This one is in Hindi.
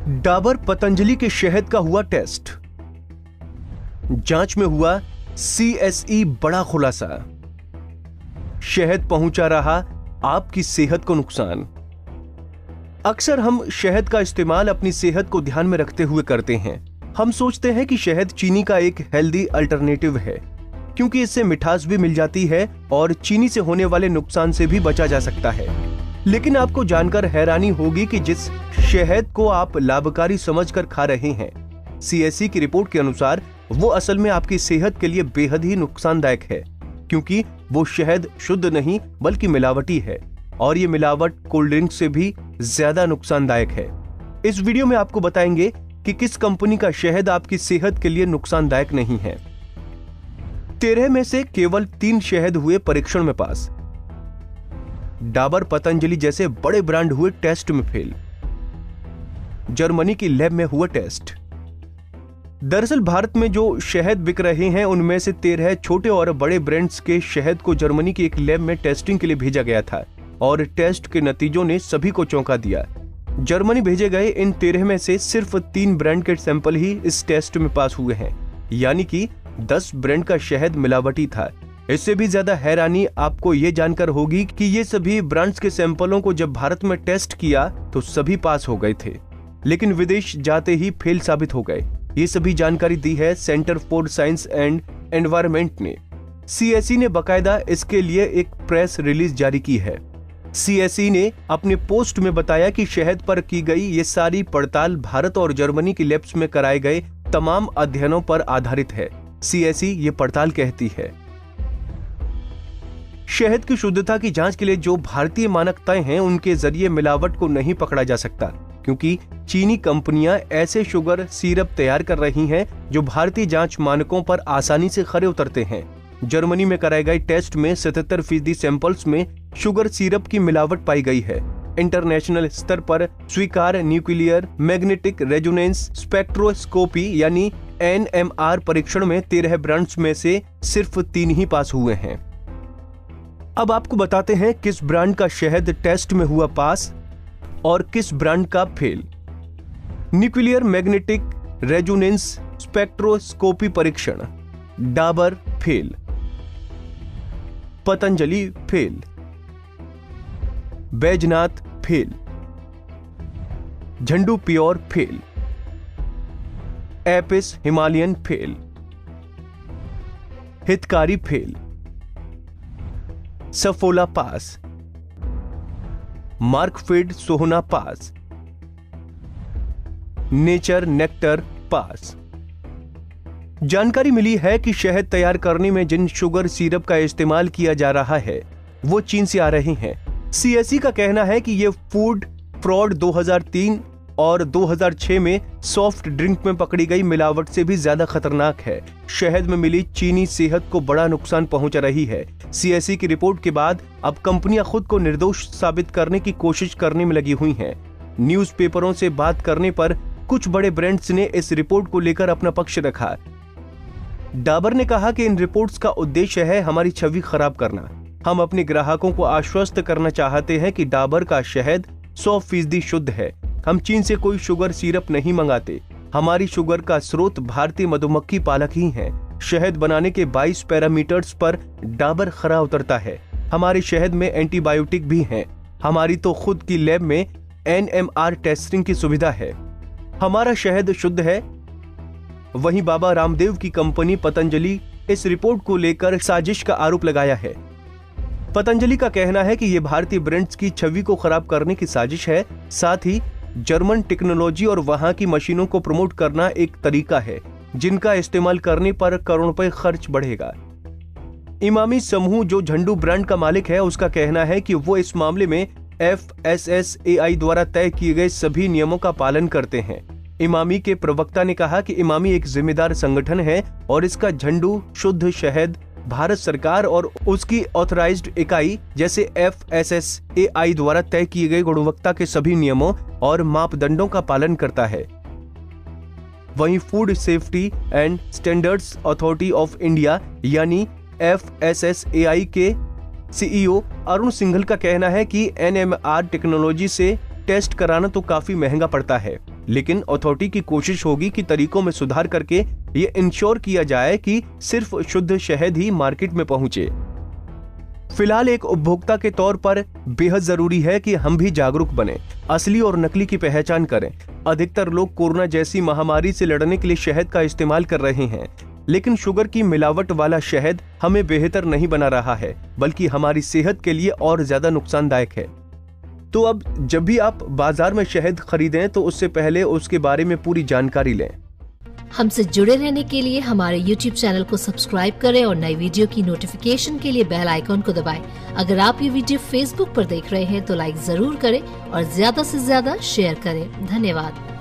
डाबर पतंजलि के शहद का हुआ टेस्ट। जांच में हुआ CSE बड़ा खुलासा। शहद पहुंचा रहा आपकी सेहत को नुकसान। अक्सर हम शहद का इस्तेमाल अपनी सेहत को ध्यान में रखते हुए करते हैं। हम सोचते हैं कि शहद चीनी का एक हेल्दी अल्टरनेटिव है, क्योंकि इससे मिठास भी मिल जाती है और चीनी से होने वाले नुकसान से भी बचा जा सकता है। लेकिन आपको जानकर हैरानी होगी कि जिस शहद को आप लाभकारी समझकर खा रहे हैं, CSE की रिपोर्ट के अनुसार वो असल में आपकी सेहत के लिए बेहद ही नुकसानदायक है, क्योंकि वो शहद शुद्ध नहीं बल्कि मिलावटी है और ये मिलावट कोल्ड ड्रिंक से भी ज्यादा नुकसानदायक है। इस वीडियो में आपको बताएंगे कि किस कंपनी का शहद आपकी सेहत के लिए नुकसानदायक नहीं है। 13 में से केवल 3 शहद हुए परीक्षण में पास। डाबर पतंजलि जैसे बड़े ब्रांड हुए टेस्ट में फेल। जर्मनी की लैब में हुआ टेस्ट। दरअसल भारत में जो शहद बिक रहे हैं उनमें से 13 छोटे और बड़े ब्रांड्स के शहद को जर्मनी की एक लैब में टेस्टिंग के लिए भेजा गया था और टेस्ट के नतीजों ने सभी को चौंका दिया। जर्मनी भेजे गए इन 13 में से सिर्फ 3 ब्रांड के सैंपल ही इस टेस्ट में पास हुए हैं, यानी कि 10 ब्रांड का शहद मिलावटी था। इससे भी ज्यादा हैरानी आपको ये जानकर होगी कि ये सभी ब्रांड्स के सैंपलों को जब भारत में टेस्ट किया तो सभी पास हो गए थे, लेकिन विदेश जाते ही फेल साबित हो गए। ये सभी जानकारी दी है centre for science and environment ने। CSE ने बकायदा इसके लिए एक प्रेस रिलीज जारी की है। CSE ने अपने पोस्ट में बताया कि शहद पर की गई ये सारी पड़ताल भारत और जर्मनी की लैब्स में कराए गए तमाम अध्ययनों पर आधारित है। CSE ये पड़ताल कहती है। शहद की शुद्धता की जांच के लिए जो भारतीय मानक तय हैं, उनके जरिए मिलावट को नहीं पकड़ा जा सकता, क्योंकि चीनी कंपनियां ऐसे शुगर सिरप तैयार कर रही हैं जो भारतीय जांच मानकों पर आसानी से खरे उतरते हैं। जर्मनी में कराए गए टेस्ट में 77% सैंपल्स में शुगर सिरप की मिलावट पाई गई है। इंटरनेशनल स्तर पर स्वीकार न्यूक्लियर मैग्नेटिक रेजोनेंस स्पेक्ट्रोस्कोपी यानी NMR परीक्षण में 13 ब्रांड्स में से सिर्फ 3 ही पास हुए हैं। अब आपको बताते हैं किस ब्रांड का शहद टेस्ट में हुआ पास और किस ब्रांड का fail. Nuclear magnetic resonance spectroscopy परीक्षण, Dabur fail, Patanjali fail, Baidyanath fail, Zandu pure fail, Apis Himalayan fail, Hitkari fail, Saffola pass, Markfield Sohna pass, Nature Nectar pass. जानकारी मिली है कि शहद तैयार करने में जिन शुगर सिरप का इस्तेमाल किया जा रहा है वो चीन से आ रहे हैं। CSE का कहना है कि ये फूड फ्रॉड 2003 और 2006 में सॉफ्ट ड्रिंक में पकड़ी गई मिलावट से भी ज्यादा खतरनाक है। शहद में मिली चीनी सेहत को बड़ा नुकसान पहुंचा रही है। CSE की रिपोर्ट के बाद अब कंपनियां खुद को निर्दोष साबित करने की कोशिश करने में लगी हुई हैं। न्यूज़पेपरों से बात करने पर कुछ बड़े ब्रांड्स ने इस रिपोर्ट को लेकर अपना पक्ष रखा। डाबर ने कहा कि इन रिपोर्ट्स का उद्देश्य है हमारी छवि खराब करना। हम अपने ग्राहकों को आश्वस्त करना चाहते हैं कि डाबर का शहद 100% शुद्ध है। हम चीन से कोई शुगर सिरप नहीं मंगाते। हमारी शुगर का स्रोत भारतीय मधुमक्खी पालक ही हैं। शहद बनाने के 22 पैरामीटर्स पर डाबर खरा उतरता है। हमारे शहद में एंटीबायोटिक भी हैं। हमारी तो खुद की लैब में NMR टेस्टिंग की सुविधा है। हमारा शहद शुद्ध है। वहीं बाबा रामदेव की कंपनी पतंजलि इस रिपोर्ट को लेकर साजिश का आरोप लगाया है। पतंजलि का कहना है कि यह भारतीय ब्रांड्स की छवि को खराब करने की साजिश है। साथ ही जर्मन टेक्नोलॉजी और वहां की मशीनों को प्रमोट करना एक तरीका है जिनका इस्तेमाल करने पर करोड़ों रुपए खर्च बढ़ेगा। इमामी समूह जो झंडू ब्रांड का मालिक है, उसका कहना है कि वो इस मामले में FSSAI द्वारा तय किए गए सभी नियमों का पालन करते हैं। इमामी के प्रवक्ता ने कहा कि इमामी एक जिम्मेदार संगठन है और इसका झंडू शुद्ध शहद भारत सरकार और उसकी ऑथराइज्ड इकाई जैसे FSSAI द्वारा तय किए गए गुणवत्ता के सभी नियमों और मापदंडों का पालन करता है। वहीं food safety and standards authority of India यानी FSSAI के CEO अरुण सिंघल का कहना है कि NMR टेक्नोलॉजी से टेस्ट कराना तो काफी महंगा पड़ता है, लेकिन अथॉरिटी की कोशिश होगी कि तरीकों में सुधार करके ये इंश्योर किया जाए कि सिर्फ शुद्ध शहद ही मार्केट में पहुंचे। फिलहाल एक उपभोक्ता के तौर पर बेहद जरूरी है कि हम भी जागरूक बने, असली और नकली की पहचान करें। अधिकतर लोग कोरोना जैसी महामारी से लड़ने के लिए शहद का इस्तेमाल कर रहे हैं, लेकिन शुगर की मिलावट वाला शहद हमें बेहतर नहीं बना रहा है, बल्कि हमारी सेहत के लिए और ज्यादा नुकसानदायक है। तो अब जब भी आप बाजार में शहद खरीदें तो उससे पहले उसके बारे में पूरी जानकारी लें। हमसे जुड़े रहने के लिए हमारे YouTube चैनल को सब्सक्राइब करें और नई वीडियो की नोटिफिकेशन के लिए बेल आइकॉन को दबाएं। अगर आप ये वीडियो Facebook पर देख रहे हैं तो लाइक जरूर करें और ज्यादा से ज्यादा शेयर करें। धन्यवाद।